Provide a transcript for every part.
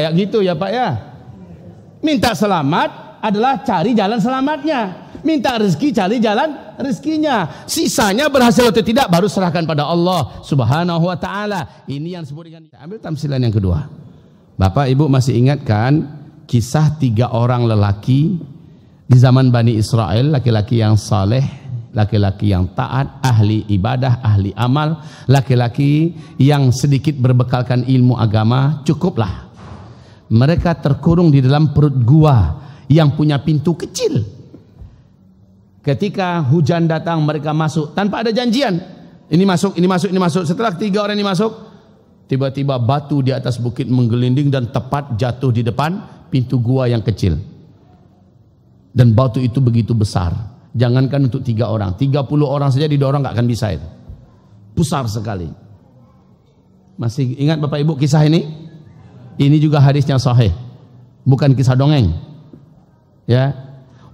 kayak gitu ya Pak ya. Minta selamat adalah cari jalan selamatnya. Minta rezeki cari jalan rezekinya. Sisanya berhasil atau tidak baru serahkan pada Allah Subhanahu wa taala. Ini yang disebut dengan, ambil tamsilan yang kedua. Bapak Ibu masih ingat kan kisah 3 orang lelaki di zaman Bani Israel, laki-laki yang saleh, laki-laki yang taat, ahli ibadah, ahli amal, laki-laki yang sedikit berbekalkan ilmu agama, cukuplah. Mereka terkurung di dalam perut gua yang punya pintu kecil. Ketika hujan datang mereka masuk tanpa ada janjian. Ini masuk, ini masuk, ini masuk. Setelah 3 orang ini masuk, tiba-tiba batu di atas bukit menggelinding dan tepat jatuh di depan pintu gua yang kecil. Dan batu itu begitu besar. Jangankan untuk 3 orang, 30 orang saja didorong nggak akan bisa itu. Besar sekali. Masih ingat Bapak Ibu kisah ini? Ini juga hadisnya sahih, bukan kisah dongeng. Ya.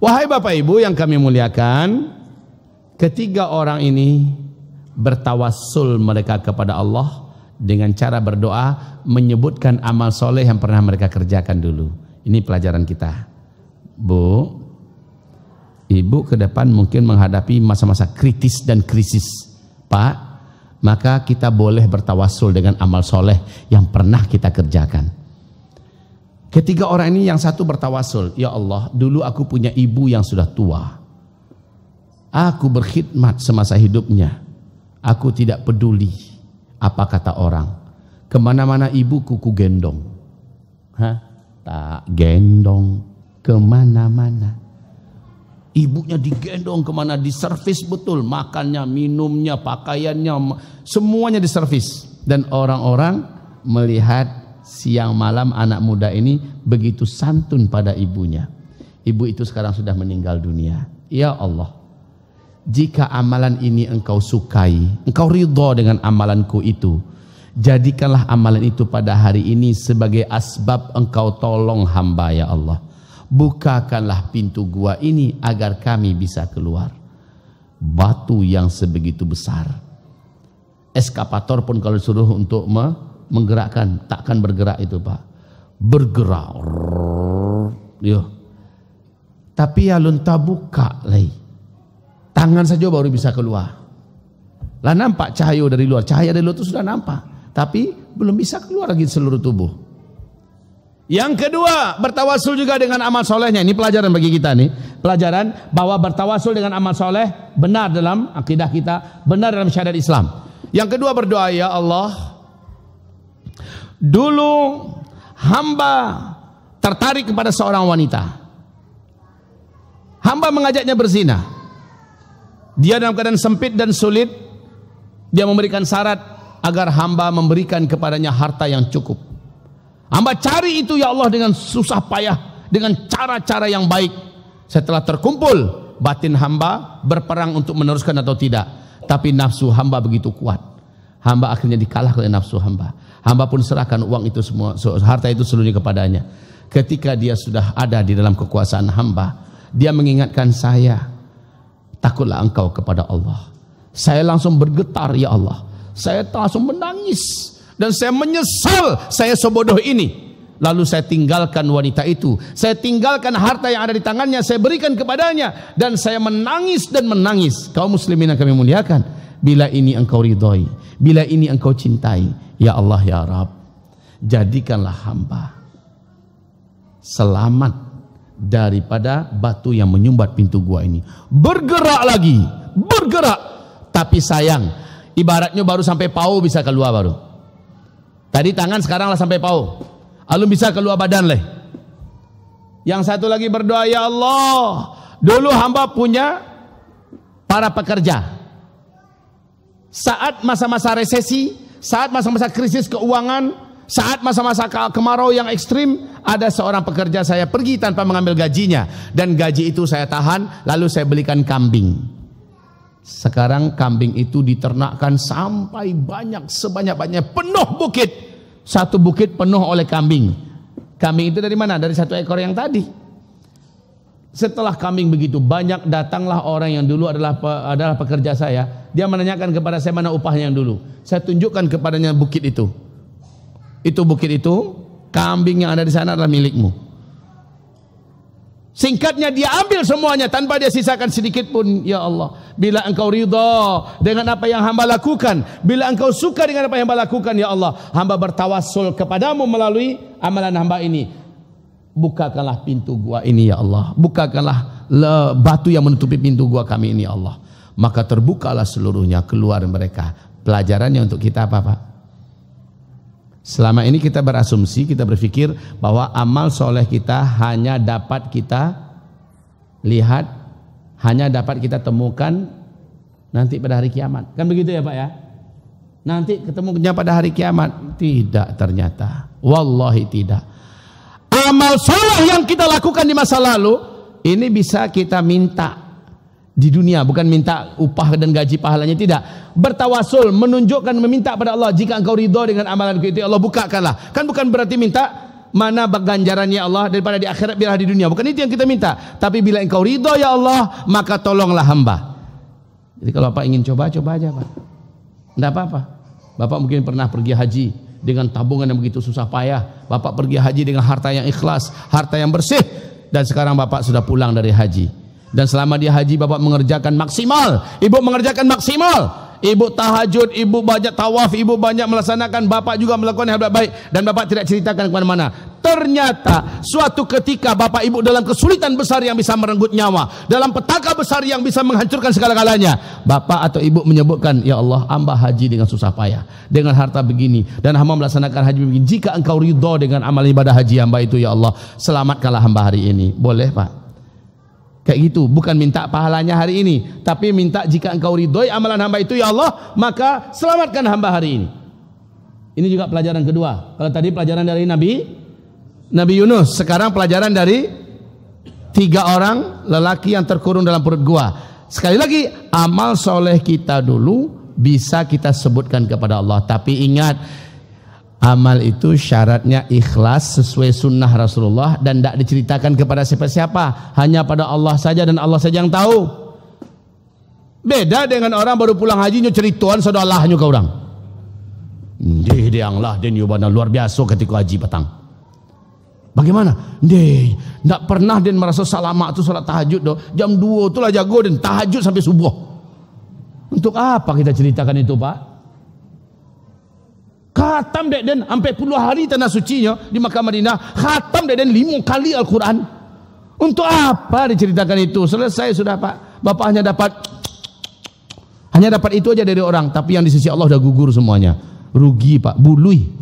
Wahai Bapak Ibu yang kami muliakan, ketiga orang ini bertawassul mereka kepada Allah dengan cara berdoa, menyebutkan amal soleh yang pernah mereka kerjakan dulu. Ini pelajaran kita. Bu, Ibu ke depan mungkin menghadapi masa-masa kritis dan krisis, Pak, maka kita boleh bertawassul dengan amal soleh yang pernah kita kerjakan. Ketiga orang ini yang satu bertawassul, ya Allah, dulu aku punya ibu yang sudah tua. Aku berkhidmat semasa hidupnya. Aku tidak peduli apa kata orang. Kemana-mana ibuku ku gendong. Tak gendong kemana-mana. Ibunya digendong kemana, diservis betul, makannya, minumnya, pakaiannya, semuanya diservis. Dan orang-orang melihat siang malam anak muda ini begitu santun pada ibunya. Ibu itu sekarang sudah meninggal dunia. Ya Allah, jika amalan ini engkau sukai, engkau ridha dengan amalanku itu, jadikanlah amalan itu pada hari ini sebagai asbab engkau tolong hamba ya Allah. Bukakanlah pintu gua ini agar kami bisa keluar. Batu yang sebegitu besar, eskapator pun kalau disuruh untuk menggerakkan takkan bergerak itu Pak. Bergerak. Yo. Tapi ya lunta buka lagi. Tangan saja baru bisa keluar. Lah nampak cahaya dari luar. Cahaya dari luar itu sudah nampak, tapi belum bisa keluar lagi seluruh tubuh. Yang kedua, bertawasul juga dengan amal solehnya. Ini pelajaran bagi kita nih. Pelajaran bahwa bertawasul dengan amal soleh benar dalam akidah kita, benar dalam syariat Islam. Yang kedua berdoa, ya Allah, dulu hamba tertarik kepada seorang wanita. Hamba mengajaknya berzina. Dia dalam keadaan sempit dan sulit. Dia memberikan syarat agar hamba memberikan kepadanya harta yang cukup. Hamba cari itu ya Allah dengan susah payah, dengan cara-cara yang baik. Setelah terkumpul, batin hamba berperang untuk meneruskan atau tidak. Tapi nafsu hamba begitu kuat. Hamba akhirnya dikalahkan oleh nafsu hamba. Hamba pun serahkan uang itu semua, harta itu seluruhnya kepadanya. Ketika dia sudah ada di dalam kekuasaan hamba, dia mengingatkan saya, takutlah engkau kepada Allah. Saya langsung bergetar, ya Allah. Saya langsung menangis. Dan saya menyesal saya sebodoh ini. Lalu saya tinggalkan wanita itu. Saya tinggalkan harta yang ada di tangannya. Saya berikan kepadanya. Dan saya menangis dan menangis. Kaum muslimin yang kami muliakan, bila ini engkau ridhoi, bila ini engkau cintai, ya Allah ya Rabb, jadikanlah hamba selamat daripada batu yang menyumbat pintu gua ini. Bergerak lagi, bergerak. Tapi sayang, ibaratnya baru sampai pau bisa keluar baru. Tadi tangan, sekarang lah sampai pau. Alun bisa keluar badan leh. Yang satu lagi berdoa, ya Allah, dulu hamba punya para pekerja. Saat masa-masa resesi, saat masa-masa krisis keuangan, saat masa-masa kemarau yang ekstrim, ada seorang pekerja saya pergi tanpa mengambil gajinya. Dan gaji itu saya tahan, lalu saya belikan kambing. Sekarang kambing itu diternakkan sampai banyak, sebanyak-banyaknya, penuh bukit. Satu bukit penuh oleh kambing. Kambing itu dari mana? Dari satu ekor yang tadi. Setelah kambing begitu banyak, datanglah orang yang dulu adalah pekerja saya. Dia menanyakan kepada saya mana upahnya yang dulu. Saya tunjukkan kepadanya bukit itu. Itu bukit itu Kambing yang ada di sana adalah milikmu. Singkatnya dia ambil semuanya tanpa dia sisakan sedikit pun. Ya Allah, bila engkau ridha dengan apa yang hamba lakukan, bila engkau suka dengan apa yang hamba lakukan, ya Allah, hamba bertawassul kepadamu melalui amalan hamba ini. Bukakanlah pintu gua ini ya Allah, bukakanlah batu yang menutupi pintu gua kami ini ya Allah. Maka terbukalah seluruhnya, keluar mereka. Pelajarannya untuk kita apa Pak? Selama ini kita berasumsi, kita berpikir bahwa amal soleh kita hanya dapat kita lihat, hanya dapat kita temukan nanti pada hari kiamat. Kan begitu ya Pak ya? Nanti ketemunya pada hari kiamat. Tidak ternyata. Wallahi tidak. Amal soleh yang kita lakukan di masa lalu, ini bisa kita minta di dunia, bukan minta upah dan gaji pahalanya, tidak. Bertawasul, menunjukkan, meminta pada Allah, jika engkau ridha dengan amalanku itu, Allah bukakanlah. Kan bukan berarti minta mana ganjarannya Allah daripada di akhirat biarlah di dunia, bukan itu yang kita minta. Tapi bila engkau ridha ya Allah, maka tolonglah hamba. Jadi kalau Bapak ingin coba aja Pak, tidak apa-apa. Bapak mungkin pernah pergi haji dengan tabungan yang begitu susah payah. Bapak pergi haji dengan harta yang ikhlas, harta yang bersih, dan sekarang Bapak sudah pulang dari haji. Dan selama dia haji Bapak mengerjakan maksimal, Ibu mengerjakan maksimal, Ibu tahajud, Ibu banyak tawaf, Ibu banyak melaksanakan, Bapak juga melakukan hal baik, dan Bapak tidak ceritakan kemana-mana. Ternyata suatu ketika Bapak Ibu dalam kesulitan besar yang bisa merenggut nyawa, dalam petaka besar yang bisa menghancurkan segala-galanya, Bapak atau Ibu menyebutkan, ya Allah, hamba haji dengan susah payah, dengan harta begini, dan hamba melaksanakan haji begini. Jika engkau ridha dengan amal ibadah haji hamba itu, ya Allah, selamatkanlah hamba hari ini. Boleh Pak? Kayak gitu, bukan minta pahalanya hari ini, tapi minta jika engkau ridhoi amalan hamba itu ya Allah, maka selamatkan hamba hari ini. Ini juga pelajaran kedua. Kalau tadi pelajaran dari Nabi Yunus, sekarang pelajaran dari 3 orang lelaki yang terkurung dalam perut gua. Sekali lagi, amal soleh kita dulu bisa kita sebutkan kepada Allah, tapi ingat, amal itu syaratnya ikhlas sesuai sunnah Rasulullah dan tidak diceritakan kepada siapa-siapa, hanya pada Allah saja dan Allah saja yang tahu. Beda dengan orang baru pulang haji cerituan sodalahnya ke orang. Dia lah dan yubana luar biasa ketika haji petang. Bagaimana? Tidak pernah dan merasa salamat tu salat tahajud doh. Jam 2 itulah jago dan tahajud sampai subuh. Untuk apa kita ceritakan itu Pak? Khatam dek den sampai puluh hari tanah sucinya di Makkah Madinah, khatam dek den 5 kali Al-Quran. Untuk apa diceritakan itu? Selesai sudah Pak. Bapak hanya dapat itu aja dari orang, tapi yang di sisi Allah udah gugur semuanya. Rugi Pak, bului.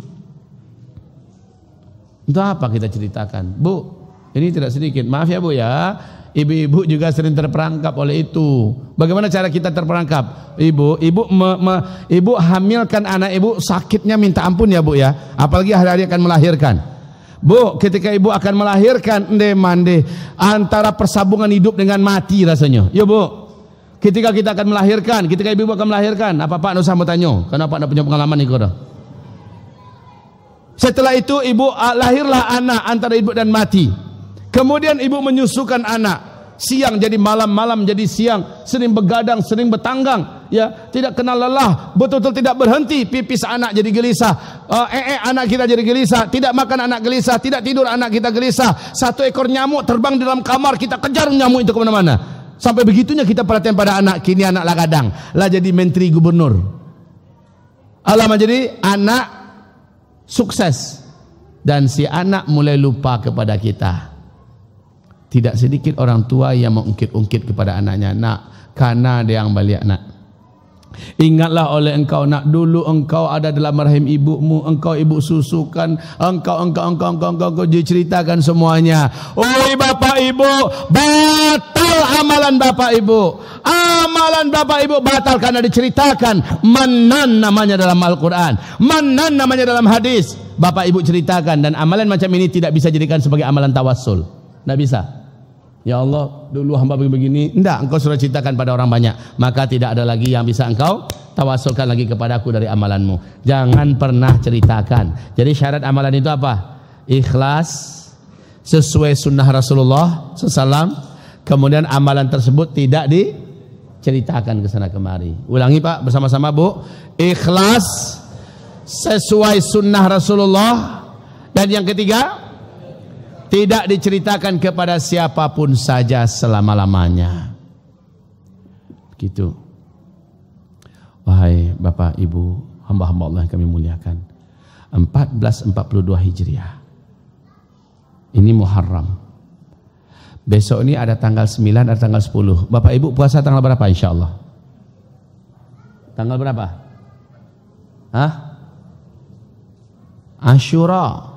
Untuk apa kita ceritakan? Bu, ini tidak sedikit. Maaf ya Bu ya. Ibu-ibu juga sering terperangkap oleh itu. Bagaimana cara kita terperangkap? Ibu hamilkan anak ibu, sakitnya minta ampun ya Bu ya. Apalagi hari-hari akan melahirkan. Bu, ketika ibu akan melahirkan, mande antara persambungan hidup dengan mati rasanya. Ya Bu. Ketika kita akan melahirkan, ketika ibu akan melahirkan, apa Pak usah mau tanya? Karena Pak punya pengalaman nih kau. Setelah itu ibu lahirlah anak antara ibu dan mati. Kemudian ibu menyusukan anak, siang jadi malam, malam jadi siang, sering begadang, sering bertanggang, ya, tidak kenal lelah, betul-betul tidak berhenti, pipis anak jadi gelisah, anak kita jadi gelisah, tidak makan anak gelisah, tidak tidur anak kita gelisah, 1 ekor nyamuk terbang di dalam kamar, kita kejar nyamuk itu kemana-mana. Sampai begitunya kita perhatian pada anak, kini anak lah kadang, lah jadi menteri gubernur, alamak jadi anak sukses, dan si anak mulai lupa kepada kita. Tidak sedikit orang tua yang mengungkit-ungkit kepada anaknya, nak, karena dia yang balik nak. Ingatlah oleh engkau nak, dulu engkau ada dalam rahim ibumu, engkau ibu susukan, engkau diceritakan semuanya. Oi bapak ibu, batal amalan bapak ibu. Amalan bapak ibu batal karena diceritakan. Manan namanya dalam Al-Quran, manan namanya dalam hadis. Bapak ibu ceritakan, dan amalan macam ini tidak bisa jadikan sebagai amalan tawassul. Tidak bisa. Ya Allah, dulu hamba begini. Tidak, engkau sudah ceritakan pada orang banyak, maka tidak ada lagi yang bisa engkau tawasulkan lagi kepadaku dari amalanmu. Jangan pernah ceritakan. Jadi syarat amalan itu apa? Ikhlas sesuai sunnah Rasulullah SAW. Kemudian amalan tersebut tidak diceritakan ke sana kemari. Ulangi Pak bersama-sama Bu. Ikhlas sesuai sunnah Rasulullah. Dan yang ketiga, tidak diceritakan kepada siapapun saja selama-lamanya. Begitu. Wahai Bapak Ibu, hamba-hamba Allah yang kami muliakan, 1442 Hijriah. Ini Muharram. Besok ini ada tanggal 9, ada tanggal 10. Bapak Ibu puasa tanggal berapa insya Allah? Tanggal berapa? Hah? Asyura.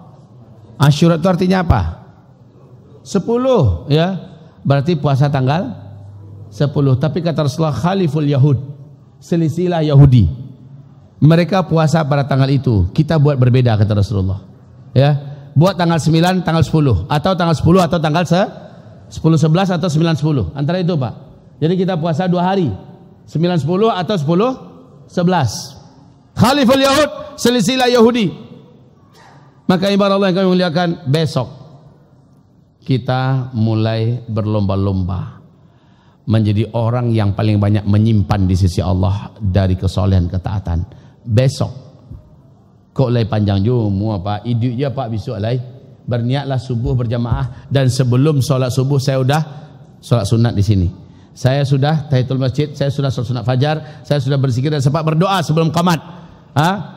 Asyura itu artinya apa? 10 ya. Berarti puasa tanggal 10. Tapi kata Rasulullah, khaliful Yahud, selisilah Yahudi. Mereka puasa pada tanggal itu. Kita buat berbeda kata Rasulullah. Ya, buat tanggal 9, tanggal 10, atau tanggal 10 atau tanggal 10-11 atau 9-10. Antara itu Pak. Jadi kita puasa 2 hari. 9-10 atau 10-11. Khaliful Yahud, selisilah Yahudi. Maka ibarat Allah yang kami muliakan, besok kita mulai berlomba-lomba menjadi orang yang paling banyak menyimpan di sisi Allah dari kesolehan ketaatan. Besok kok lay panjang juga Pak, iduk je Pak besok lay. Berniatlah subuh berjamaah, dan sebelum solat subuh saya sudah solat sunat di sini. Saya sudah tahiyatul masjid, saya sudah solat sunat fajar, saya sudah berzikir dan sempat berdoa sebelum qamat.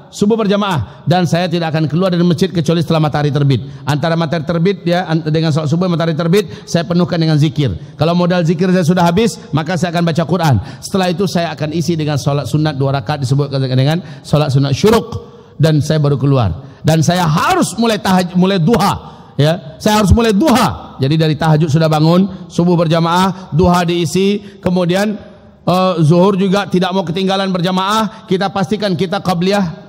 Subuh berjamaah, dan saya tidak akan keluar dari masjid kecuali setelah matahari terbit. Antara matahari terbit ya dengan salat subuh matahari terbit, saya penuhkan dengan zikir. Kalau modal zikir saya sudah habis, maka saya akan baca Quran. Setelah itu saya akan isi dengan salat sunat 2 rakaat, disebutkan dengan salat sunat syuruk, dan saya baru keluar. Dan saya harus mulai duha ya. Saya harus mulai duha. Jadi dari tahajud sudah bangun, subuh berjamaah, duha diisi, kemudian zuhur juga tidak mau ketinggalan berjamaah. Kita pastikan kita qabliyah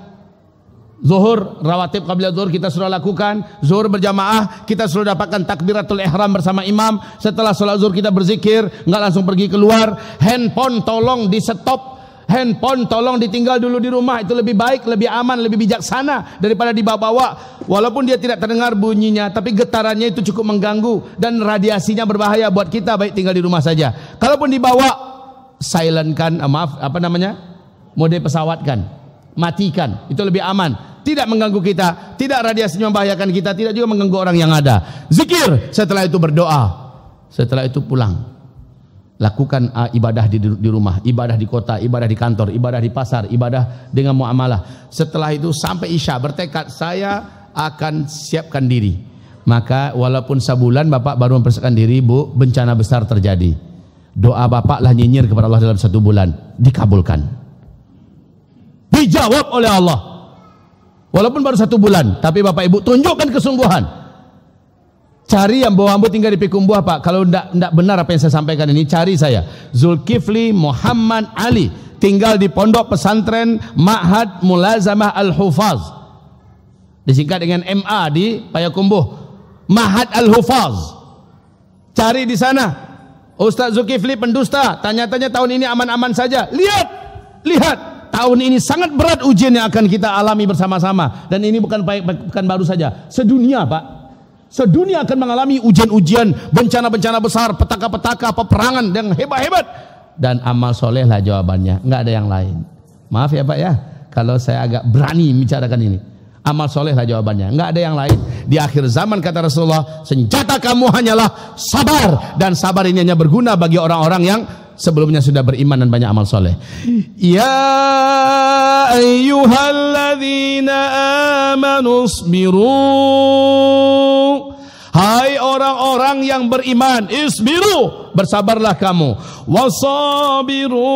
zuhur, rawatib qabliyah zuhur kita sudah lakukan. Zuhur berjamaah kita sudah dapatkan takbiratul ihram bersama imam. Setelah sholat zuhur kita berzikir, enggak langsung pergi keluar. Handphone tolong di stop, handphone tolong ditinggal dulu di rumah. Itu lebih baik, lebih aman, lebih bijaksana daripada dibawa-bawa. Walaupun dia tidak terdengar bunyinya, tapi getarannya itu cukup mengganggu dan radiasinya berbahaya buat kita. Baik tinggal di rumah saja. Kalaupun dibawa, silentkan, mode pesawatkan, matikan, itu lebih aman, tidak mengganggu kita, tidak radiasinya membahayakan kita, tidak juga mengganggu orang yang ada. Zikir, setelah itu berdoa, setelah itu pulang, lakukan ibadah di rumah, ibadah di kota, ibadah di kantor, ibadah di pasar, ibadah dengan muamalah. Setelah itu sampai Isya bertekad, saya akan siapkan diri. Maka walaupun sebulan Bapak baru mempersiapkan diri, Bu, bencana besar terjadi. Doa Bapak lah nyinyir kepada Allah dalam 1 bulan, dikabulkan, dijawab oleh Allah. Walaupun baru 1 bulan, tapi Bapak Ibu tunjukkan kesungguhan. Cari yang bawa hamba tinggal di Pikumbuah Pak. Kalau tidak benar apa yang saya sampaikan ini, cari saya, Zulkifli Muhammad Ali, tinggal di Pondok Pesantren Ma'had Mulazamah Al-Hufaz, disingkat dengan MA di Payakumbuh, Ma'had Al-Hufaz. Cari di sana. Ustaz Zulkifli pendusta, tanya-tanya tahun ini aman-aman saja. Lihat, tahun ini sangat berat ujian yang akan kita alami bersama-sama. Dan ini bukan baru saja, sedunia Pak. Sedunia akan mengalami ujian-ujian, bencana-bencana besar, petaka-petaka, peperangan yang hebat-hebat. Dan amal soleh lah jawabannya, nggak ada yang lain. Maaf ya Pak ya, kalau saya agak berani bicarakan ini. Amal soleh lah jawabannya, nggak ada yang lain. Di akhir zaman kata Rasulullah, senjata kamu hanyalah sabar, dan sabar ini hanya berguna bagi orang-orang yang sebelumnya sudah beriman dan banyak amal soleh. Ya ayyuhalladzina amanu isbiru, hai orang-orang yang beriman, isbiru, bersabarlah kamu, wasabiru,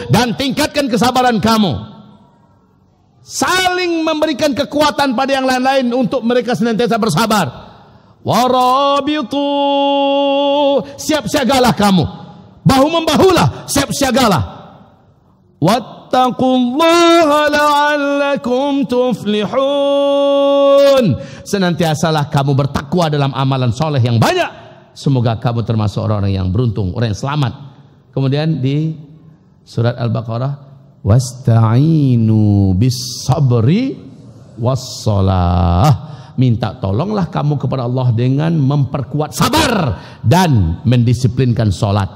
dan tingkatkan kesabaran kamu. Saling memberikan kekuatan pada yang lain-lain untuk mereka senantiasa bersabar. Warabitu, siap-siagalah kamu, bahu-membahulah, siap-siagalah. Wattaqullaha la'allakum tuflihun, senantiasalah kamu bertakwa dalam amalan soleh yang banyak. Semoga kamu termasuk orang-orang yang beruntung, orang yang selamat. Kemudian di surat Al-Baqarah, wasta'inu bis sabri wassalah, minta tolonglah kamu kepada Allah dengan memperkuat sabar dan mendisiplinkan solat.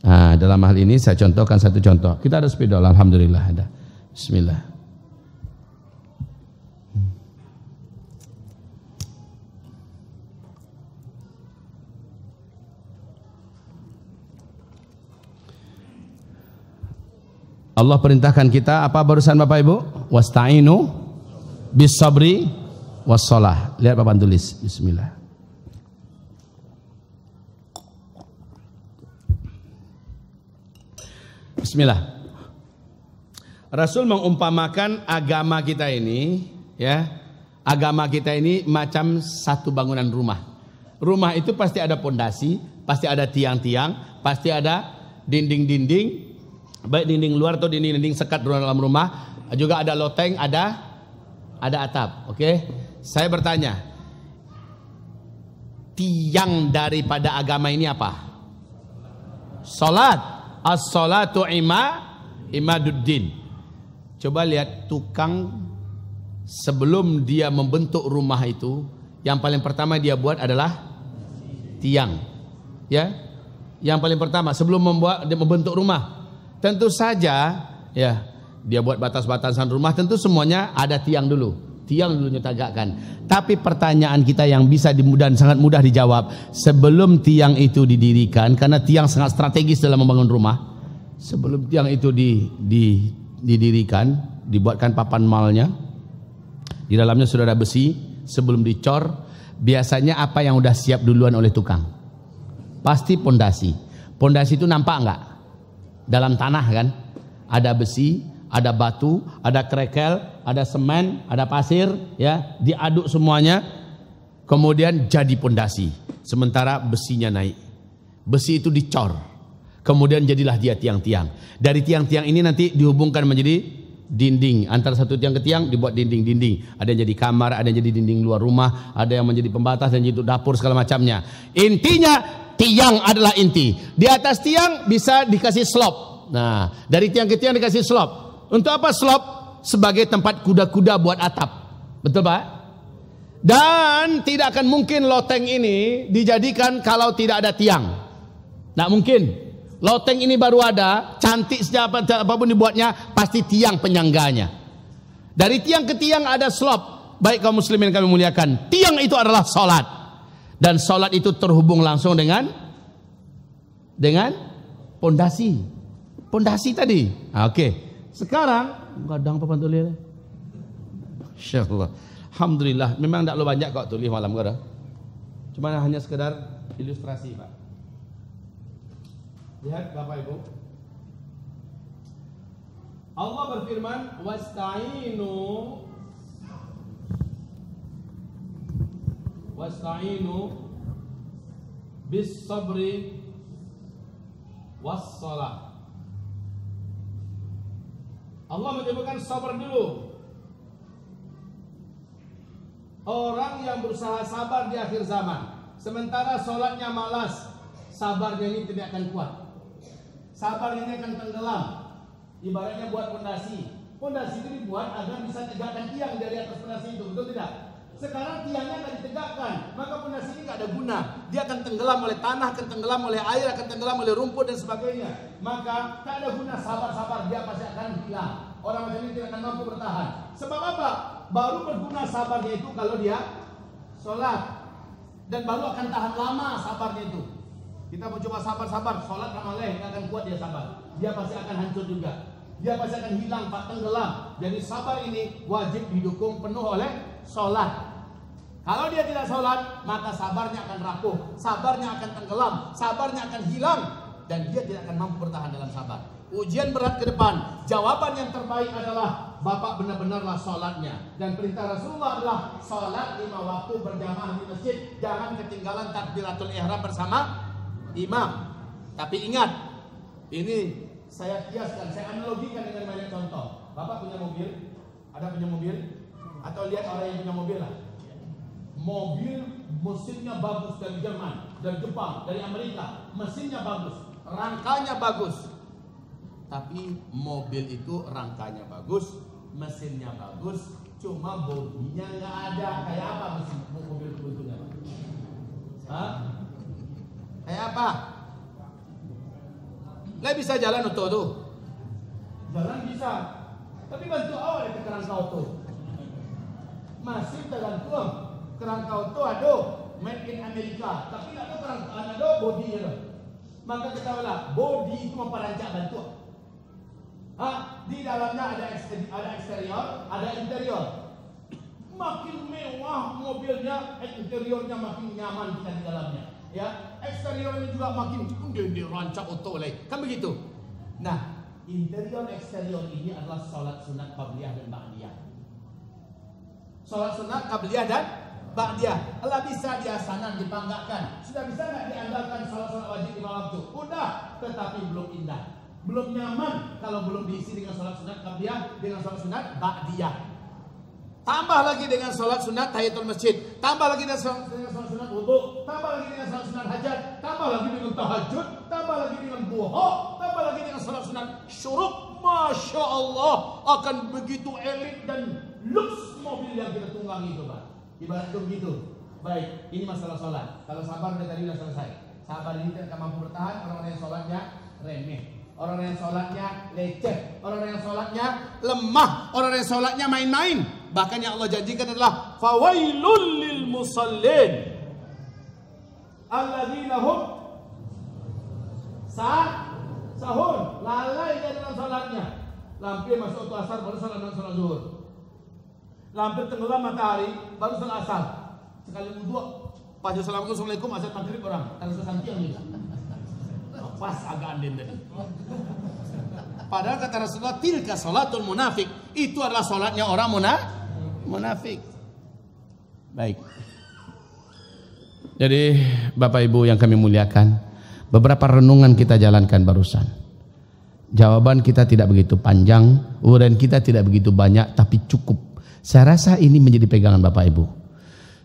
Nah, dalam hal ini saya contohkan satu contoh. Kita ada spidol, alhamdulillah ada. Bismillah. Allah perintahkan kita apa barusan Bapak Ibu? Wasta'inu bis sabri wassalah. Lihat papan tulis. Bismillah. Bismillah. Rasul mengumpamakan agama kita ini, ya, agama kita ini macam satu bangunan rumah. Rumah itu pasti ada pondasi, pasti ada tiang-tiang, pasti ada dinding-dinding, baik dinding luar atau dinding-dinding sekat dalam rumah, juga ada loteng, ada atap. Oke, saya bertanya, tiang daripada agama ini apa? Salat. As-salatu imaduddin. Coba lihat tukang sebelum dia membentuk rumah itu, yang paling pertama dia buat adalah tiang. Ya, yang paling pertama sebelum membentuk rumah, tentu saja ya dia buat batas-batasan rumah, tentu semuanya ada tiang dulu. Tiang dulu ditegakkan. Tapi pertanyaan kita yang bisa dan sangat mudah dijawab, sebelum tiang itu didirikan, karena tiang sangat strategis dalam membangun rumah. Sebelum tiang itu didirikan, dibuatkan papan malnya, di dalamnya sudah ada besi. Sebelum dicor, biasanya apa yang udah siap duluan oleh tukang? Pasti pondasi. Pondasi itu nampak enggak? Dalam tanah kan? Ada besi, ada batu, ada krekel, ada semen, ada pasir, ya, diaduk semuanya, kemudian jadi pondasi. Sementara besinya naik, besi itu dicor, kemudian jadilah dia tiang-tiang. Dari tiang-tiang ini nanti dihubungkan menjadi dinding. Antara satu tiang ke tiang dibuat dinding-dinding. Ada yang jadi kamar, ada yang jadi dinding luar rumah, ada yang menjadi pembatas dan jadi dapur segala macamnya. Intinya tiang adalah inti. Di atas tiang bisa dikasih slop. Nah, dari tiang ke tiang dikasih slop. Untuk apa slop? Sebagai tempat kuda-kuda buat atap. Betul Pak? Dan tidak akan mungkin loteng ini dijadikan kalau tidak ada tiang. Tidak mungkin. Loteng ini baru ada, cantik sejak apapun dibuatnya, pasti tiang penyangganya. Dari tiang ke tiang ada slop. Baik kaum muslimin kami muliakan, tiang itu adalah solat. Dan solat itu terhubung langsung dengan pondasi. Pondasi tadi. Oke. Sekarang kadang papan tulis. Insyaallah. Alhamdulillah, memang tak lo banyak kok tulis malam kada. Cuma hanya sekedar ilustrasi, Pak. Lihat Bapak Ibu. Allah berfirman, wasta'inu bis sabri was salah. Allah menyebutkan sabar dulu. Orang yang berusaha sabar di akhir zaman, sementara sholatnya malas, sabarnya ini tidak akan kuat. Sabar ini akan tenggelam. Ibaratnya buat pondasi. Pondasi itu dibuat agar bisa tegakkan tiang dari atas pondasi itu, betul tidak? Sekarang tiangnya akan ditegakkan, maka pondasi ini tidak ada guna. Dia akan tenggelam oleh tanah, akan tenggelam oleh air, akan tenggelam oleh rumput dan sebagainya. Maka tak ada guna sabar-sabar, dia pasti akan hilang. Orang macam ini tidak akan mampu bertahan. Sebab apa? Baru berguna sabarnya itu kalau dia sholat, dan baru akan tahan lama sabarnya itu. Kita mau coba sabar-sabar, sholat ramaleh, tidak akan kuat dia sabar. Dia pasti akan hancur juga. Dia pasti akan hilang, pak, tenggelam. Jadi sabar ini wajib didukung penuh oleh sholat. Kalau dia tidak sholat, maka sabarnya akan rapuh, sabarnya akan tenggelam, sabarnya akan hilang, dan dia tidak akan mampu bertahan dalam sabar. Ujian berat ke depan. Jawaban yang terbaik adalah Bapak benar-benarlah sholatnya. Dan perintah Rasulullah adalah sholat 5 waktu berjamaah di masjid. Jangan ketinggalan takbiratul ihram bersama imam. Tapi ingat, ini saya kiaskan, saya analogikan dengan banyak contoh. Bapak punya mobil, ada punya mobil, atau lihat orang yang punya mobil lah. Mobil mesinnya bagus dari Jerman, dari Jepang, dari Amerika. Mesinnya bagus, rangkanya bagus. Tapi mobil itu rangkanya bagus, mesinnya bagus, cuma bodinya nggak ada. Kayak apa mesin mobil itu bentuknya? Hah? Kayak apa? Lah bisa jalan auto tuh? Jalan bisa, tapi bantu awal ke kerangka auto. Masih tergantung kerangka auto ada made in Amerika, tapi ada kerangka ada bodinya. Maka ketahuilah, body itu memperancang bantu. Di dalamnya ada eksterior, ada interior. Makin mewah mobilnya, interiornya makin nyaman kita di dalamnya. Ya, eksteriornya juga makin dirancang otoleh, kan begitu. Nah, interior eksterior ini adalah salat sunat qabliyah dan ba'diyah. Salat sunat qabliyah dan ba'diyah. Allah bisa diasanan, dipanggakan. Sudah bisa nggak diandalkan salat sunat wajib 5 waktu? Udah, tetapi belum indah. Belum nyaman kalau belum diisi dengan salat sunat qabliyah, dengan salat sunat ba'diyah. Tambah lagi dengan salat sunat tahiyatul masjid, tambah lagi dengan salat sunat wudu, tambah lagi dengan salat sunat hajat, tambah lagi dengan tahajud, tambah lagi dengan duha, tambah lagi dengan salat sunat syuruk. Masya Allah, akan begitu elit dan lux mobil yang kita tunggangi itu, Pak. Ibarat itu begitu. Baik, ini masalah salat. Kalau sabar dari tadi sudah selesai. Sabar ini tidak mampu bertahan, orang yang salatnya remeh, orang yang salatnya leceh, orang yang salatnya lemah, orang yang salatnya main-main. Bahkan yang Allah janjikan adalah fawailul lil musallin alladzina hum sahur, lalai dia dalam salatnya. Lampir masuk waktu asar baru salat dan salat zuhur. Lampir tenggelam matahari baru salat asar. Sekali wudu, pas assalamualaikum azan maghrib orang. Kalau sesanti yang ini. Pas agak andin tadi. Padahal kata Rasulullah, tilka salatul munafik. Itu adalah salatnya orang munafik. Baik. Jadi Bapak Ibu yang kami muliakan, beberapa renungan kita jalankan barusan. Jawaban kita tidak begitu panjang, uraian kita tidak begitu banyak, tapi cukup. Saya rasa ini menjadi pegangan Bapak Ibu.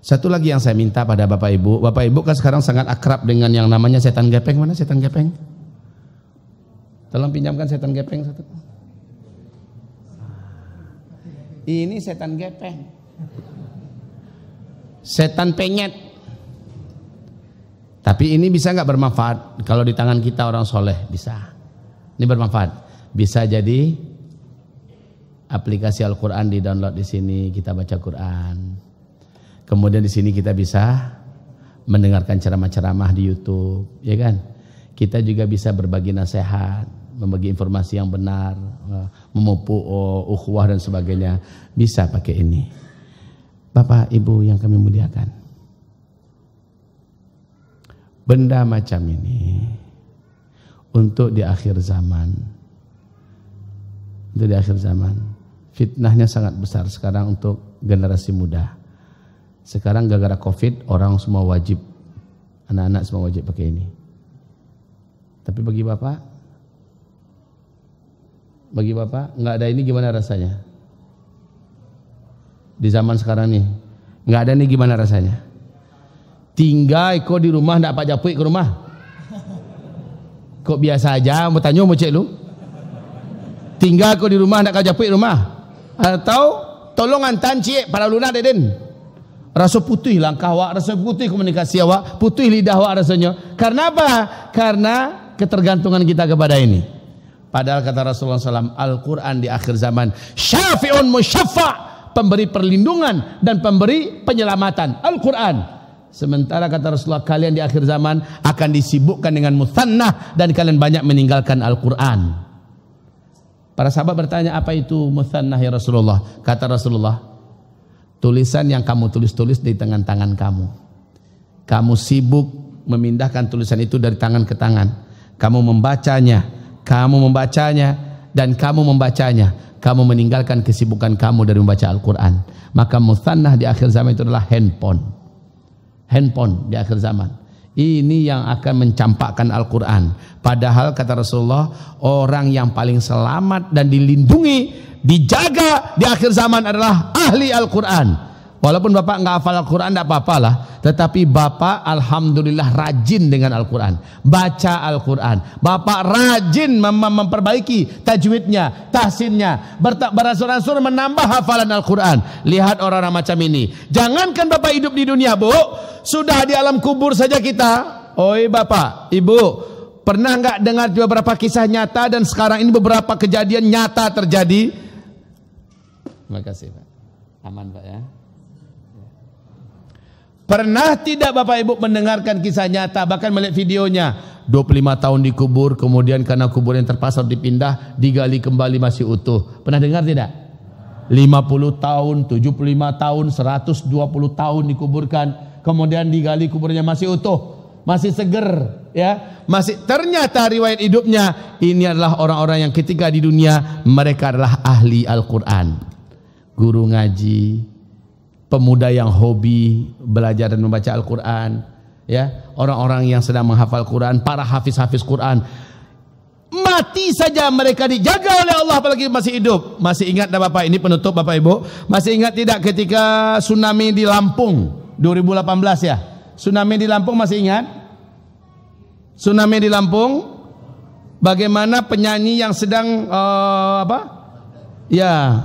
Satu lagi yang saya minta pada Bapak Ibu kan sekarang sangat akrab dengan yang namanya setan gepeng. Mana setan gepeng? Tolong pinjamkan setan gepeng satu. Ini setan gepeng. Setan penyet. Tapi ini bisa nggak bermanfaat kalau di tangan kita orang soleh? Bisa. Ini bermanfaat. Bisa jadi aplikasi Al-Quran di download di sini, kita baca Quran. Kemudian di sini kita bisa mendengarkan ceramah-ceramah di YouTube, ya kan? Kita juga bisa berbagi nasihat, membagi informasi yang benar, memupuk ukhuwah dan sebagainya. Bisa pakai ini. Bapak Ibu yang kami muliakan, benda macam ini untuk di akhir zaman, fitnahnya sangat besar sekarang untuk generasi muda. Sekarang gara-gara COVID orang semua wajib, anak-anak semua wajib pakai ini. Tapi bagi Bapak nggak ada ini, gimana rasanya? Di zaman sekarang nih nggak ada ini, gimana rasanya? Tinggal kok di rumah ndak pak japui ke rumah. Kok biasa aja, mau tanya mau cek lu. Tinggal kok di rumah ndak kajapui rumah. Atau tolong antan cik para lunak deden. Rasa putih langkah awak, rasa putih komunikasi awak, putih lidah awak rasanya. Karena apa? Karena ketergantungan kita kepada ini. Padahal kata Rasulullah SAW, Al-Quran di akhir zaman syafi'un musyaffa', pemberi perlindungan dan pemberi penyelamatan. Al-Quran. Sementara kata Rasulullah, kalian di akhir zaman akan disibukkan dengan muthannah dan kalian banyak meninggalkan Al-Quran. Para sahabat bertanya, apa itu muthannah ya Rasulullah? Kata Rasulullah, tulisan yang kamu tulis-tulis di tangan-tangan kamu. Kamu sibuk memindahkan tulisan itu dari tangan ke tangan. Kamu membacanya, dan kamu membacanya. Kamu meninggalkan kesibukan kamu dari membaca Al-Quran. Maka muthannah di akhir zaman itu adalah handphone di akhir zaman. Ini yang akan mencampakkan Al-Quran. Padahal kata Rasulullah, orang yang paling selamat dan dilindungi, dijaga di akhir zaman adalah ahli Al-Quran. Walaupun Bapak nggak hafal Al-Quran, tidak apa-apalah. Tetapi Bapak alhamdulillah rajin dengan Al-Quran. Baca Al-Quran. Bapak rajin memperbaiki tajwidnya, tahsinnya, beransur-ansur menambah hafalan Al-Quran. Lihat orang-orang macam ini. Jangankan Bapak hidup di dunia, Bu, sudah di alam kubur saja kita. Oi Bapak, Ibu, pernah nggak dengar beberapa kisah nyata dan sekarang ini beberapa kejadian nyata terjadi? Terima kasih Pak. Aman Pak ya. Pernah tidak Bapak Ibu mendengarkan kisah nyata, bahkan melihat videonya? 25 tahun dikubur, kemudian karena kubur yang terpasang dipindah, digali kembali masih utuh. Pernah dengar tidak? 50 tahun, 75 tahun, 120 tahun dikuburkan, kemudian digali kuburnya masih utuh, masih seger, ya. Masih ternyata riwayat hidupnya ini adalah orang-orang yang ketika di dunia mereka adalah ahli Al-Qur'an. Guru ngaji, pemuda yang hobi belajar dan membaca Al-Qur'an, ya. Orang-orang yang sedang menghafal Quran, para hafiz-hafiz Quran. Mati saja mereka dijaga oleh Allah apalagi masih hidup. Masih ingat dah Bapak, ini penutup Bapak Ibu, masih ingat tidak ketika tsunami di Lampung 2018 ya? Tsunami di Lampung masih ingat? Tsunami di Lampung, bagaimana penyanyi yang sedang ya,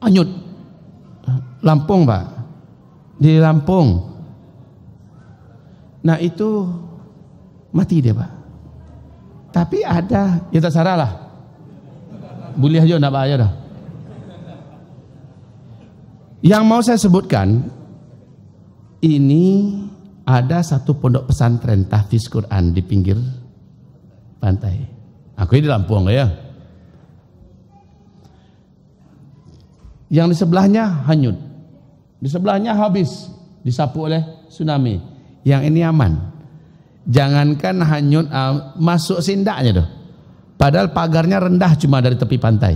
hanyut. Lampung Pak, di Lampung. Nah itu mati dia Pak. Tapi ada, ya tak salah lah. Boleh aja, nak bahaya dah. Yang mau saya sebutkan, ini ada satu pondok pesantren tahfiz Quran di pinggir pantai. Aku ini di Lampung ya. Yang di sebelahnya hanyut, di sebelahnya habis, disapu oleh tsunami. Yang ini aman. Jangankan hanyut, masuk sindaknya tuh. Padahal pagarnya rendah cuma dari tepi pantai.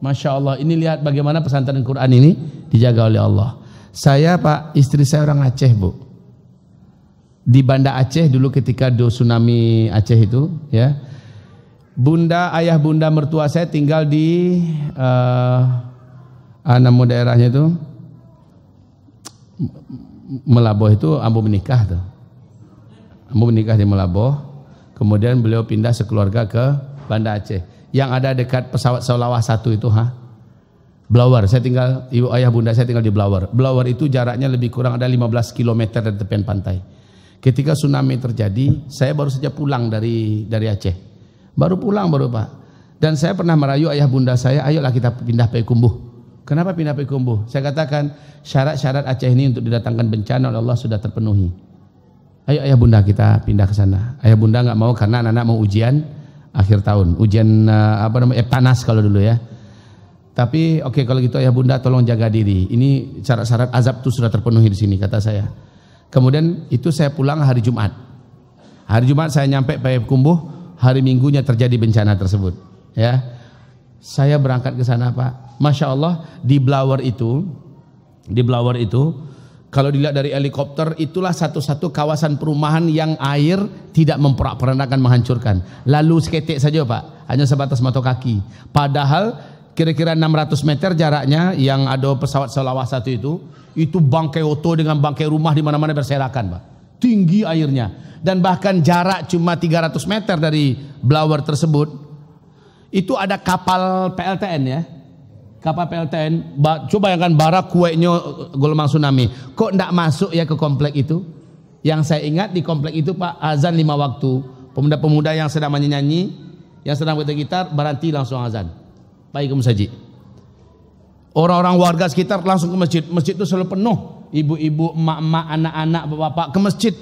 Masya Allah, ini lihat bagaimana pesantren Quran ini dijaga oleh Allah. Saya Pak, istri saya orang Aceh Bu. Di Banda Aceh dulu ketika do tsunami Aceh itu, ya. Ayah bunda mertua saya tinggal di nama daerahnya itu Melaboh, itu ambo menikah tuh. Ambo menikah di Melaboh, kemudian beliau pindah sekeluarga ke Banda Aceh yang ada dekat pesawat Solawah 1 itu, Blower. Saya tinggal, ibu ayah bunda saya tinggal di Blower. Blower itu jaraknya lebih kurang ada 15 km dari tepian pantai. Ketika tsunami terjadi, saya baru saja pulang dari Aceh. Baru pulang Pak. Dan saya pernah merayu ayah bunda saya, ayolah kita pindah Payakumbuh. Kenapa pindah Payakumbuh? Saya katakan syarat-syarat Aceh ini untuk didatangkan bencana oleh Allah sudah terpenuhi. Ayo ayah bunda kita pindah ke sana. Ayah bunda nggak mau karena anak-anak mau ujian akhir tahun, ujian Eptanas kalau dulu ya. Tapi oke, kalau gitu ayah bunda tolong jaga diri. Ini syarat-syarat azab itu sudah terpenuhi di sini kata saya. Kemudian itu saya pulang hari Jumat. Hari Jumat saya nyampe Payakumbuh, hari Minggunya terjadi bencana tersebut. Ya, saya berangkat ke sana Pak. Masya Allah di Blower itu, kalau dilihat dari helikopter, itulah satu-satu kawasan perumahan yang air tidak memporak-porandakan, menghancurkan. Lalu seketik saja Pak, hanya sebatas mata kaki. Padahal kira-kira 600 meter jaraknya yang ada pesawat Solawah 1 itu bangkai oto dengan bangkai rumah di mana-mana berserakan Pak. Tinggi airnya. Dan bahkan jarak cuma 300 meter dari Blower tersebut, itu ada kapal PLTN ya. Kapal PLTN, coba bayangkan barak kueknya gelombang tsunami. Kok enggak masuk ya ke komplek itu? Yang saya ingat di komplek itu Pak, azan 5 waktu. Pemuda-pemuda yang sedang menyanyi, yang sedang bergitar, berhenti langsung azan. Baik ke masjid. Orang-orang warga sekitar langsung ke masjid. Masjid itu selalu penuh. Ibu-ibu, emak-emak, anak-anak, bapak-bapak ke masjid.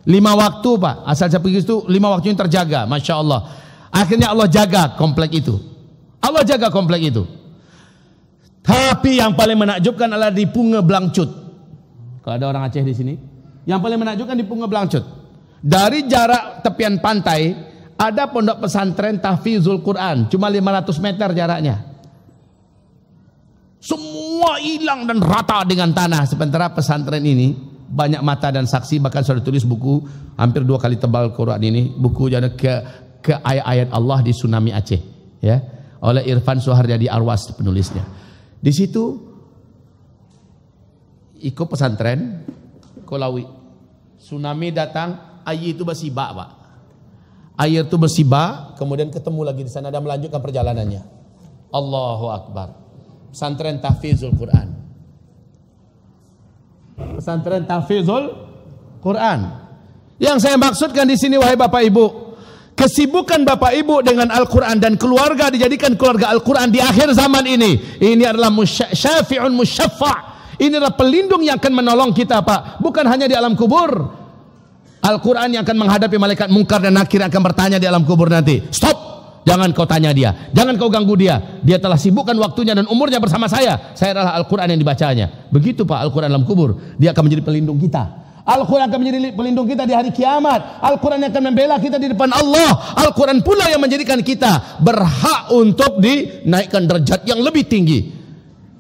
5 waktu Pak. Asal saya pergi itu 5 waktu yang terjaga. Masya Allah. Akhirnya Allah jaga komplek itu. Allah jaga komplek itu. Tapi yang paling menakjubkan adalah di Punge Blangcut. Kalau ada orang Aceh di sini, yang paling menakjubkan di Punge Blangcut. Dari jarak tepian pantai ada pondok pesantren tahfizul Quran, cuma 500 meter jaraknya. Semua hilang dan rata dengan tanah. Sementara pesantren ini banyak mata dan saksi, bahkan sudah tulis buku hampir 2 kali tebal Quran ini, buku jadi ke ayat-ayat Allah di tsunami Aceh, ya, oleh Irfan Suharyadi Arwas penulisnya. Di situ ikut pesantren Kolawi. Tsunami datang, air itu bersibak Pak. Air itu bersibak, kemudian ketemu lagi di sana dan melanjutkan perjalanannya. Allahu Akbar. Pesantren tahfizul Quran. Pesantren tahfizul Quran. Yang saya maksudkan di sini wahai Bapak Ibu, kesibukan Bapak Ibu dengan Al-Quran dan keluarga dijadikan keluarga Al-Quran di akhir zaman ini. Ini adalah syafi'un musyaffa'. Ini adalah pelindung yang akan menolong kita Pak. Bukan hanya di alam kubur, Al-Quran yang akan menghadapi malaikat mungkar dan nakir yang akan bertanya di alam kubur nanti. Stop! Jangan kau tanya dia, jangan kau ganggu dia. Dia telah sibukkan waktunya dan umurnya bersama saya. Saya adalah Al-Quran yang dibacanya. Begitu Pak Al-Quran dalam kubur. Dia akan menjadi pelindung kita. Al-Quran akan menjadi pelindung kita di hari kiamat. Al-Quran yang akan membela kita di depan Allah. Al-Quran pula yang menjadikan kita berhak untuk dinaikkan derajat yang lebih tinggi.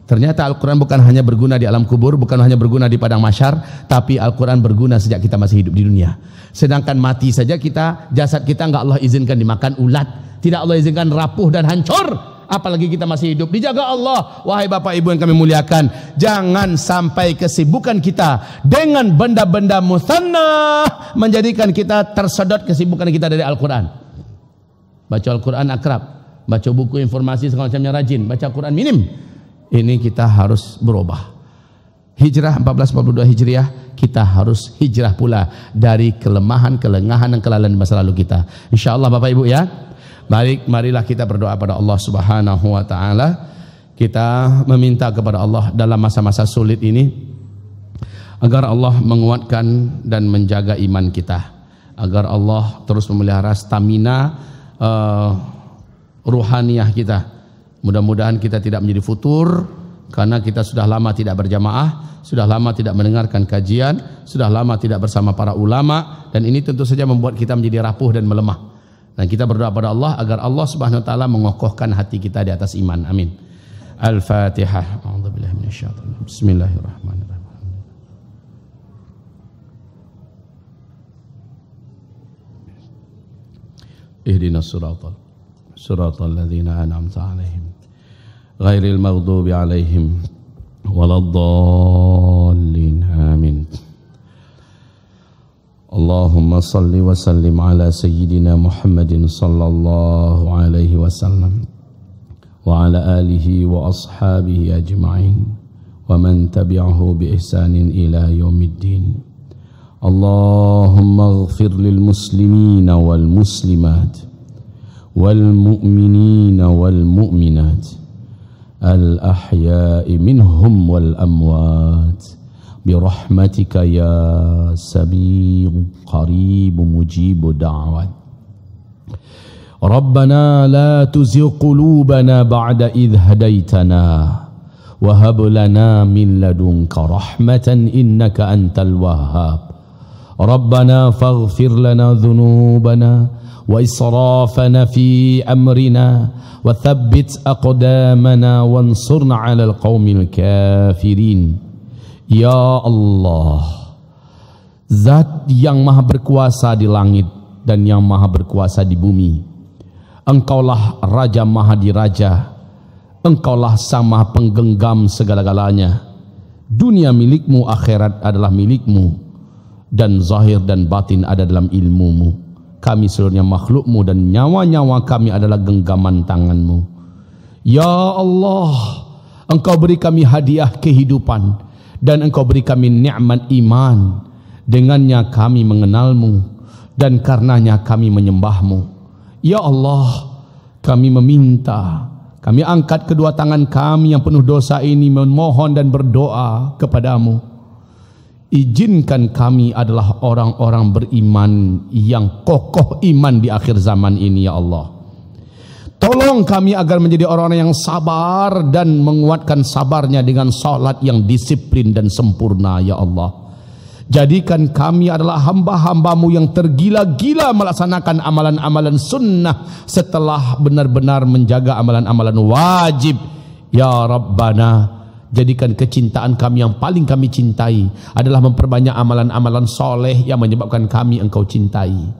Ternyata Al-Quran bukan hanya berguna di alam kubur, bukan hanya berguna di padang mahsyar, tapi Al-Quran berguna sejak kita masih hidup di dunia. Sedangkan mati saja kita, jasad kita enggak Allah izinkan dimakan ulat, tidak Allah izinkan rapuh dan hancur, apalagi kita masih hidup. Dijaga Allah. Wahai Bapak Ibu yang kami muliakan, jangan sampai kesibukan kita dengan benda-benda musanna menjadikan kita tersedot kesibukan kita dari Al-Quran. Baca Al-Quran akrab, baca buku informasi segala macamnya rajin, baca Al-Quran minim. Ini kita harus berubah. Hijrah 1442 Hijriah, kita harus hijrah pula dari kelemahan, kelengahan dan kelalaian masa lalu kita. InsyaAllah Bapak Ibu ya. Baik, marilah kita berdoa pada Allah Subhanahu wa taala. Kita meminta kepada Allah dalam masa-masa sulit ini agar Allah menguatkan dan menjaga iman kita, agar Allah terus memelihara stamina ruhaniyah kita. Mudah-mudahan kita tidak menjadi futur karena kita sudah lama tidak berjamaah, sudah lama tidak mendengarkan kajian, sudah lama tidak bersama para ulama, dan ini tentu saja membuat kita menjadi rapuh dan melemah. Dan kita berdoa pada Allah agar Allah Subhanahu wa taala mengokohkan hati kita di atas iman. Amin. Al-Fatihah. A'udzubillahi minasyaitonir rajim. Bismillahirrahmanirrahim. Ihdinas siratal ladzina an'amta 'alaihim ghairil maghdubi 'alaihim waladdallin. Amin. Allahumma salli wa sallim ala sayyidina Muhammadin sallallahu alaihi wasallam wa ala alihi wa ashabihi ajma'in wa man tabi'ahu bi ihsanin ila yaumiddin. Allahumma ighfir lil muslimina wal muslimat wal mu'minina wal mu'minat al ahya'i minhum wal amwat برحمتك يا سميع قريب مجيب دعوات. ربنا لا تزغ قلوبنا بعد إذ هديتنا وهب لنا من لدنك رحمة إنك أنت الوهاب. ربنا فاغفر لنا ذنوبنا وإسرافنا في أمرنا وثبت أقدامنا وانصرنا على القوم الكافرين. Ya Allah, Zat yang maha berkuasa di langit dan yang maha berkuasa di bumi, Engkaulah Raja Maha Diraja, Engkaulah Sang Maha Penggenggam segala-galanya. Dunia milikmu, akhirat adalah milikmu, dan zahir dan batin ada dalam ilmumu. Kami seluruhnya makhlukmu dan nyawa-nyawa kami adalah genggaman tanganmu. Ya Allah, Engkau beri kami hadiah kehidupan dan Engkau beri kami nikmat iman. Dengannya kami mengenalmu dan karenanya kami menyembahmu. Ya Allah, kami meminta, kami angkat kedua tangan kami yang penuh dosa ini memohon dan berdoa kepadamu. Izinkan kami adalah orang-orang beriman yang kokoh iman di akhir zaman ini ya Allah. Tolong kami agar menjadi orang-orang yang sabar dan menguatkan sabarnya dengan salat yang disiplin dan sempurna ya Allah. Jadikan kami adalah hamba-hambamu yang tergila-gila melaksanakan amalan-amalan sunnah setelah benar-benar menjaga amalan-amalan wajib. Ya Rabbana, jadikan kecintaan kami yang paling kami cintai adalah memperbanyak amalan-amalan soleh yang menyebabkan kami Engkau cintai.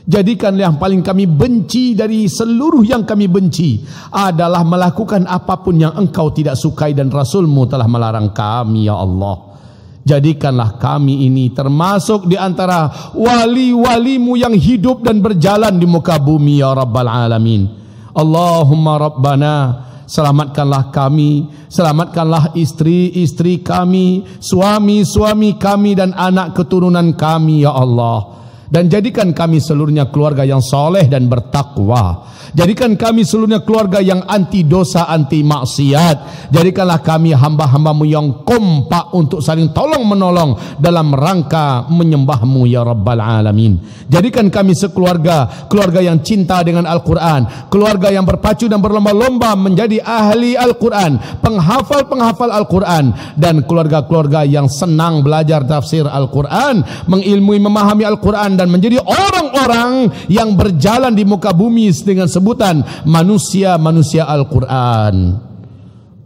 Jadikanlah yang paling kami benci dari seluruh yang kami benci adalah melakukan apapun yang Engkau tidak sukai dan Rasulmu telah melarang kami ya Allah. Jadikanlah kami ini termasuk di antara wali-walimu yang hidup dan berjalan di muka bumi ya Rabbal Alamin. Allahumma Rabbana, selamatkanlah kami, selamatkanlah istri-istri kami, suami-suami kami dan anak keturunan kami ya Allah. Dan jadikan kami seluruhnya keluarga yang soleh dan bertakwa. Jadikan kami seluruhnya keluarga yang anti dosa, anti maksiat. Jadikanlah kami hamba-hambamu yang kompak untuk saling tolong menolong dalam rangka menyembahmu ya Rabbal Alamin. Jadikan kami sekeluarga, keluarga yang cinta dengan Al-Quran, keluarga yang berpacu dan berlomba-lomba menjadi ahli Al-Quran, penghafal-penghafal Al-Quran, dan keluarga-keluarga yang senang belajar tafsir Al-Quran, mengilmui, memahami Al-Quran, dan menjadi orang-orang yang berjalan di muka bumi dengan sebutan manusia-manusia Al-Quran.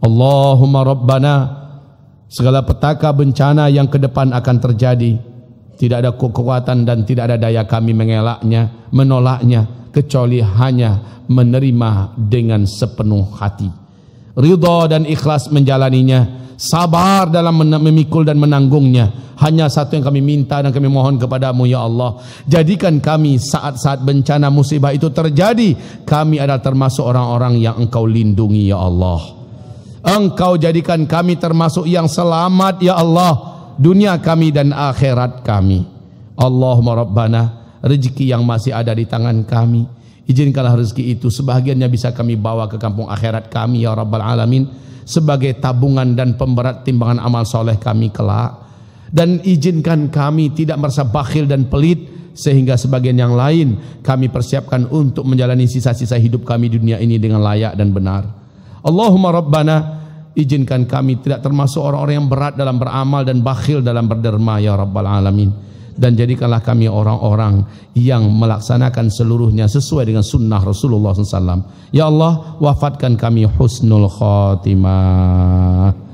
Allahumma Rabbana, segala petaka bencana yang ke depan akan terjadi, tidak ada kekuatan dan tidak ada daya kami mengelaknya, menolaknya, kecuali hanya menerima dengan sepenuh hati, ridha dan ikhlas menjalaninya, sabar dalam memikul dan menanggungnya. Hanya satu yang kami minta dan kami mohon kepadamu ya Allah, jadikan kami saat-saat bencana musibah itu terjadi, kami adalah termasuk orang-orang yang Engkau lindungi ya Allah. Engkau jadikan kami termasuk yang selamat ya Allah, dunia kami dan akhirat kami. Allahumma Rabbana, rezeki yang masih ada di tangan kami, izinkanlah rezeki itu sebahagiannya bisa kami bawa ke kampung akhirat kami ya Rabbal Alamin, sebagai tabungan dan pemberat timbangan amal soleh kami kelak. Dan izinkan kami tidak merasa bakhil dan pelit, sehingga sebagian yang lain kami persiapkan untuk menjalani sisa-sisa hidup kami di dunia ini dengan layak dan benar. Allahumma Rabbana, izinkan kami tidak termasuk orang-orang yang berat dalam beramal dan bakhil dalam berderma ya Rabbal Alamin. Dan jadikanlah kami orang-orang yang melaksanakan seluruhnya sesuai dengan sunnah Rasulullah SAW. Ya Allah, wafatkan kami husnul khatimah.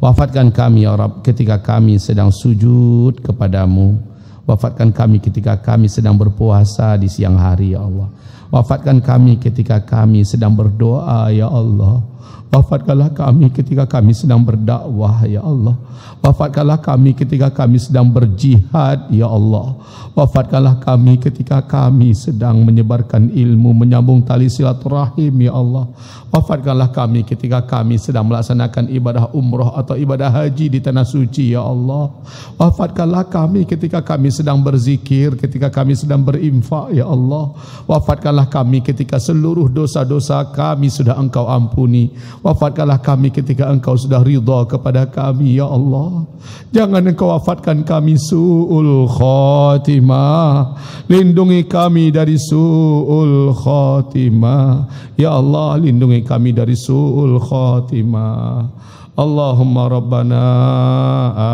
Wafatkan kami ya Rabb ketika kami sedang sujud kepadamu. Wafatkan kami ketika kami sedang berpuasa di siang hari ya Allah. Wafatkan kami ketika kami sedang berdoa ya Allah. Wafatkanlah kami ketika kami sedang berdakwah ya Allah. Wafatkanlah kami ketika kami sedang berjihad ya Allah. Wafatkanlah kami ketika kami sedang menyebarkan ilmu, menyambung tali silaturahim ya Allah. Wafatkanlah kami ketika kami sedang melaksanakan ibadah umrah atau ibadah haji di tanah suci ya Allah. Wafatkanlah kami ketika kami sedang berzikir, ketika kami sedang berinfak ya Allah. Wafatkanlah kami ketika seluruh dosa-dosa kami sudah Engkau ampuni. Wafatkanlah kami ketika Engkau sudah ridha kepada kami ya Allah. Jangan Engkau wafatkan kami su'ul khatimah. Lindungi kami dari su'ul khatimah ya Allah, lindungi kami dari su'ul khatimah. Allahumma Rabbana,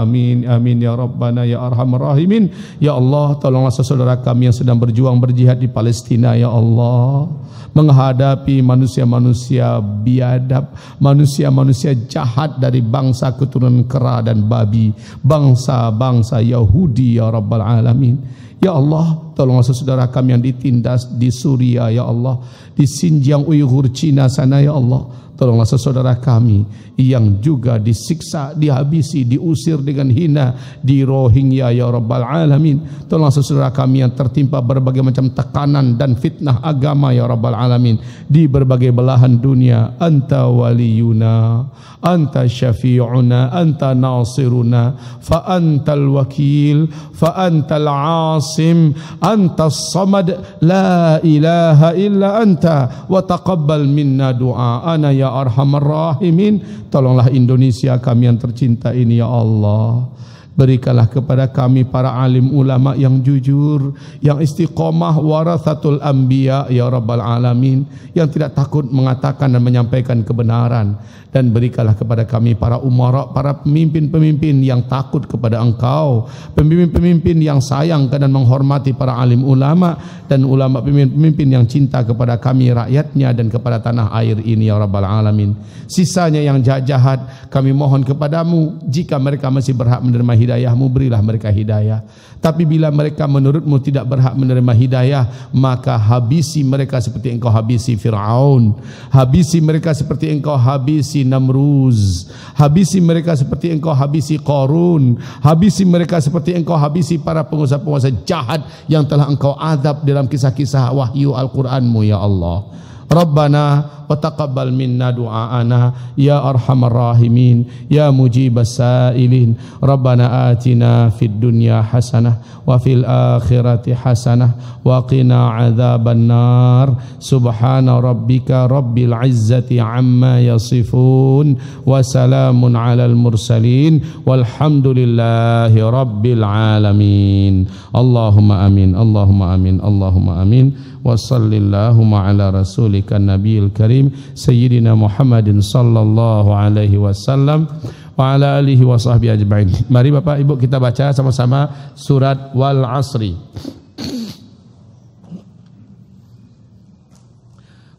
amin amin ya Rabbana ya Arhamar Rahimin. Ya Allah, tolonglah saudara kami yang sedang berjuang berjihad di Palestina ya Allah, menghadapi manusia-manusia biadab, manusia-manusia jahat dari bangsa keturunan kera dan babi, bangsa-bangsa Yahudi ya Rabbal Alamin. Ya Allah, tolonglah saudara kami yang ditindas di Suria ya Allah, di Xinjiang Uyghur Cina sana ya Allah. Tolonglah saudara kami yang juga disiksa, dihabisi, diusir dengan hina di Rohingya ya Rabbal Alamin. Tolonglah saudara kami yang tertimpa berbagai macam tekanan dan fitnah agama ya Rabbal Alamin di berbagai belahan dunia. Anta waliyuna, anta syafi'una, anta nasiruna, fa antal wakil, fa antal asim, anta samad, la ilaha illa anta, wa taqabbal minna du'aana ya Arhamar Rahimin. Tolonglah Indonesia kami yang tercinta ini ya Allah. Berikanlah kepada kami para alim ulama yang jujur, yang istiqomah, warathatul anbiya ya Rabbal Alamin, yang tidak takut mengatakan dan menyampaikan kebenaran. Dan berikanlah kepada kami para umara, para pemimpin-pemimpin yang takut kepada Engkau, pemimpin-pemimpin yang sayang dan menghormati para alim ulama, dan ulama pemimpin yang cinta kepada kami rakyatnya dan kepada tanah air ini ya Rabbal Alamin. Sisanya yang jahat-jahat kami mohon kepadamu, jika mereka masih berhak menerima hidayahmu, berilah mereka hidayah. Tapi bila mereka menurutmu tidak berhak menerima hidayah, maka habisi mereka seperti engkau habisi Fir'aun, habisi mereka seperti engkau habisi Namruz, habisi mereka seperti engkau habisi Qarun, habisi mereka seperti engkau habisi para penguasa-penguasa jahat yang telah engkau azab dalam kisah-kisah wahyu Al-Quranmu ya Allah. Rabbana wa taqabbal minna du'aana ya arhamar rahimin ya mujibas sa'ilin. Rabbana atina fid dunya hasanah wa fil akhirati hasanah wa qina adzaban nar. Subhana rabbika rabbil izzati amma yasifun wa salamun alal mursalin walhamdulillahi rabbil alamin. Allahumma amin, Allahumma amin, Allahumma amin. Wa sallallahu ala rasulika nabiyil karim sayyidina Muhammadin sallallahu alaihi wasallam wa ala alihi wa sahbihi ajma'in. Mari Bapak Ibu kita baca sama-sama surat Wal Asri.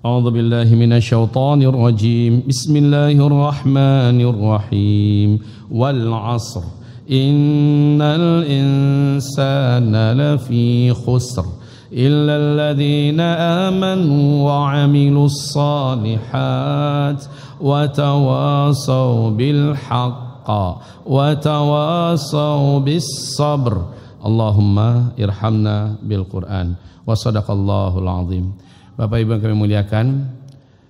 A'udzu billahi minasy syaithanir rajim. Bismillahirrahmanirrahim. Wal 'asr. Innal insana lafi khusr illa alladhina amanu wa 'amilus shalihat wa tawasaw bil haqqi wa tawasaw bis sabr. Allahumma irhamna bil Qur'an. Wa sadaqallahul azim. Bapak Ibu yang kami muliakan,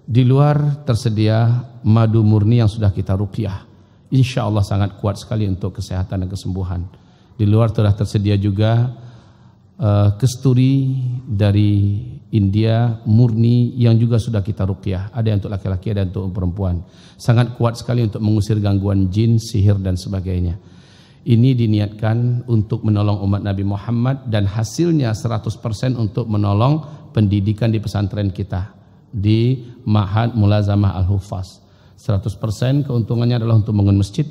di luar tersedia madu murni yang sudah kita ruqyah. Insya Allah sangat kuat sekali untuk kesehatan dan kesembuhan. Di luar telah tersedia juga kesturi dari India murni yang juga sudah kita ruqyah. Ada yang untuk laki-laki, ada yang untuk perempuan. Sangat kuat sekali untuk mengusir gangguan jin, sihir dan sebagainya. Ini diniatkan untuk menolong umat Nabi Muhammad dan hasilnya 100% untuk menolong pendidikan di pesantren kita di Ma'had Mulazamah Al-Hufaz. 100% keuntungannya adalah untuk membangun masjid,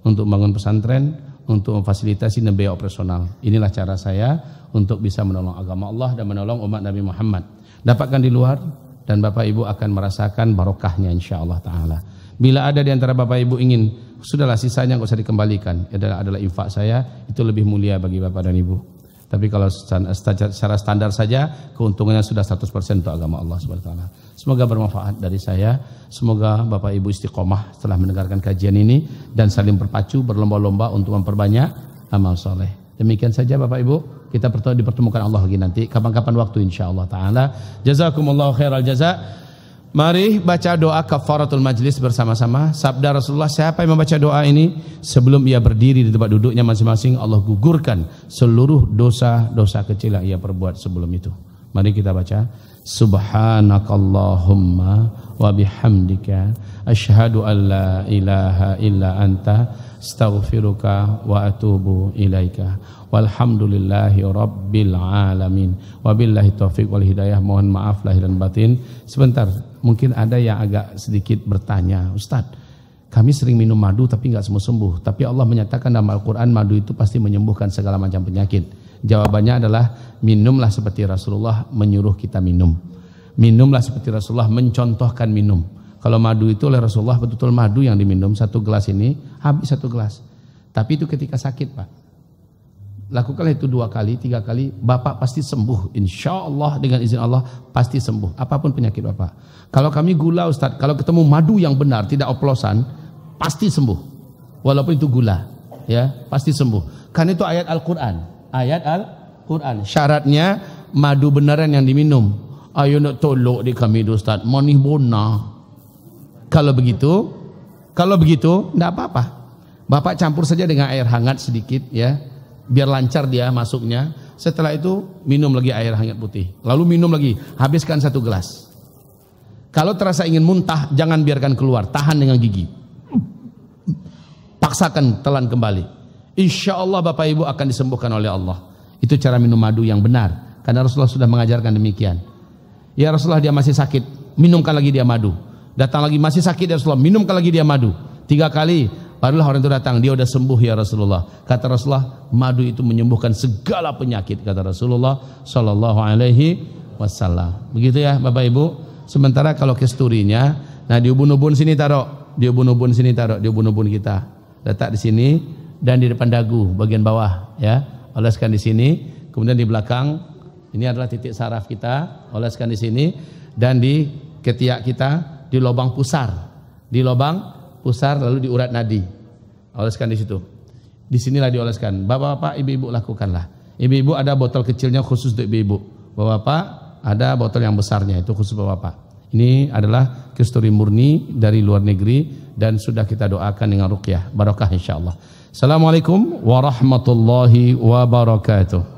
untuk membangun pesantren, untuk memfasilitasi dan biaya operasional. Inilah cara saya untuk bisa menolong agama Allah dan menolong umat Nabi Muhammad. Dapatkan di luar dan Bapak Ibu akan merasakan barokahnya insyaallah taala. Bila ada di antara Bapak Ibu ingin, sudahlah sisanya enggak usah dikembalikan. Adalah infak saya, itu lebih mulia bagi Bapak dan Ibu. Tapi kalau secara standar saja keuntungannya sudah 100% untuk agama Allah Subhanahu wa taala. Semoga bermanfaat dari saya. Semoga Bapak Ibu istiqomah setelah mendengarkan kajian ini dan saling berpacu berlomba-lomba untuk memperbanyak amal soleh. Demikian saja Bapak Ibu, kita dipertemukan Allah lagi nanti kapan-kapan waktu insyaallah taala. Jazakumullahu khairal jaza. Mari baca doa kafaratul majlis bersama-sama. Sabda Rasulullah, siapa yang membaca doa ini sebelum ia berdiri di tempat duduknya masing-masing, Allah gugurkan seluruh dosa-dosa kecil yang ia perbuat sebelum itu. Mari kita baca. Subhanakallahumma wa bihamdika asyhadu an la ilaha illa anta astaghfiruka wa atubu ilaika. Walhamdulillahi rabbil alamin. Wabillahi taufiq wal hidayah. Mohon maaf lahir dan batin. Sebentar, mungkin ada yang agak sedikit bertanya, Ustaz, kami sering minum madu tapi enggak sembuh-sembuh. Tapi Allah menyatakan dalam Al-Quran madu itu pasti menyembuhkan segala macam penyakit. Jawabannya adalah minumlah seperti Rasulullah menyuruh kita minum. Minumlah seperti Rasulullah mencontohkan minum. Kalau madu itu oleh Rasulullah betul-betul madu yang diminum, 1 gelas ini habis 1 gelas. Tapi itu ketika sakit Pak. Lakukanlah itu 2 kali, 3 kali, Bapak pasti sembuh. Insya Allah dengan izin Allah pasti sembuh. Apapun penyakit Bapak. Kalau kami gula Ustaz, kalau ketemu madu yang benar, tidak oplosan, pasti sembuh. Walaupun itu gula, ya pasti sembuh. Karena itu ayat Al-Quran. Ayat Al-Quran. Syaratnya madu benaran yang diminum. Ayo nak tolok di kami Ustaz, manih bona. Kalau begitu tidak apa-apa. Bapak campur saja dengan air hangat sedikit ya, biar lancar dia masuknya. Setelah itu minum lagi air hangat putih. Lalu minum lagi, habiskan 1 gelas. Kalau terasa ingin muntah, jangan biarkan keluar, tahan dengan gigi. Paksakan telan kembali. Insya Allah Bapak Ibu akan disembuhkan oleh Allah. Itu cara minum madu yang benar. Karena Rasulullah sudah mengajarkan demikian. Ya Rasulullah dia masih sakit, minumkan lagi dia madu. Datang lagi masih sakit ya Rasulullah, minumkan lagi dia madu. 3 kali, barulah orang itu datang, dia udah sembuh ya Rasulullah. Kata Rasulullah, madu itu menyembuhkan segala penyakit, kata Rasulullah Sallallahu Alaihi Wasallam. Begitu ya Bapak Ibu. Sementara kalau kesturinya, nah di ubun-ubun sini taruh, di ubun-ubun sini taruh, di ubun-ubun kita. Letak di sini dan di depan dagu bagian bawah ya. Oleskan di sini, kemudian di belakang ini adalah titik saraf kita, oleskan di sini dan di ketiak kita, di lubang pusar. Di lubang pusar lalu di urat nadi. Oleskan di situ. Di sinilah dioleskan. Bapak-bapak, ibu-ibu lakukanlah. Ibu-ibu ada botol kecilnya khusus untuk ibu-ibu. Bapak-bapak ada botol yang besarnya itu khusus bapak-bapak. Ini adalah kusturi murni dari luar negeri dan sudah kita doakan dengan ruqyah. Barakah insyaallah. Assalamualaikum warahmatullahi wabarakatuh.